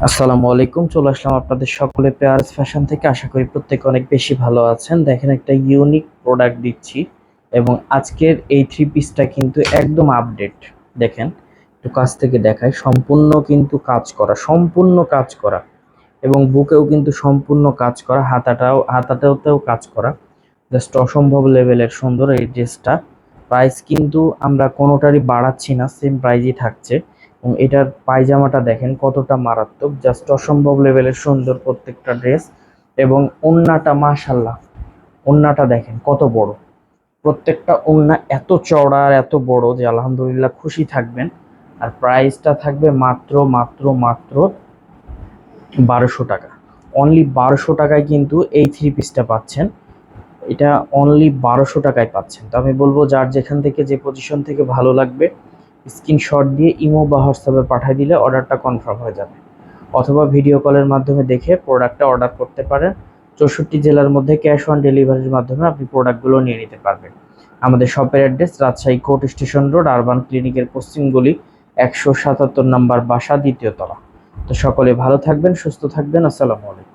আসসালামু আলাইকুম। চলে আসলাম আপনাদের সকলে পেয়ারস ফ্যাশন থেকে। আশা করি প্রত্যেকে অনেক বেশি ভালো আছেন। দেখেন একটা ইউনিক প্রোডাক্ট দিচ্ছি এবং আজকের এই থ্রি পিসটা কিন্তু একদম আপডেট। দেখেন একটু কাছ থেকে দেখায়, সম্পূর্ণ কিন্তু কাজ করা, সম্পূর্ণ কাজ করা এবং বুকেও কিন্তু সম্পূর্ণ কাজ করা, হাতাটাতেও কাজ করা। জাস্ট অসম্ভব লেভেলের সুন্দর এই ড্রেসটা। প্রাইস কিন্তু আমরা কোনোটারই বাড়াচ্ছি না, সেম প্রাইজই থাকছে। এবং এটার পায়জামাটা দেখেন কতটা মারাত্মক, জাস্ট অসম্ভব লেভেলের সুন্দর প্রত্যেকটা ড্রেস। এবং ওড়নাটা মাশাল্লাহ, ওড়নাটা দেখেন কত বড়, প্রত্যেকটা ওড়না এত চওড়া আর এত বড় যে আলহামদুলিল্লাহ খুশি থাকবেন। আর প্রাইসটা থাকবে মাত্র মাত্র মাত্র 1200 টাকা। অনলি 1200 টাকায় কিন্তু এই থ্রি পিসটা পাচ্ছেন। এটা অনলি 1200 টাকায় পাচ্ছেন। তো আমি বলবো যার যেখান থেকে যে পজিশন থেকে ভালো লাগবে স্ক্রিনশট দিয়ে ইমো বা হোয়াটসঅ্যাপে পাঠিয়ে দিলে অর্ডারটা কনফার্ম হয়ে যাবে, অথবা ভিডিও কলের মাধ্যমে দেখে প্রোডাক্টটা অর্ডার করতে পারেন। 64 জেলার মধ্যে ক্যাশ অন ডেলিভারির মাধ্যমে আপনি প্রোডাক্টগুলো নিয়ে নিতে পারবেন। আমাদের শপের address Rajshahi court station road, urban ক্লিনিকের পশ্চিম গলি, 177 নম্বর বাসা, দ্বিতীয় তলা। তো সকলে ভালো থাকবেন, সুস্থ থাকবেন। আসসালামু আলাইকুম।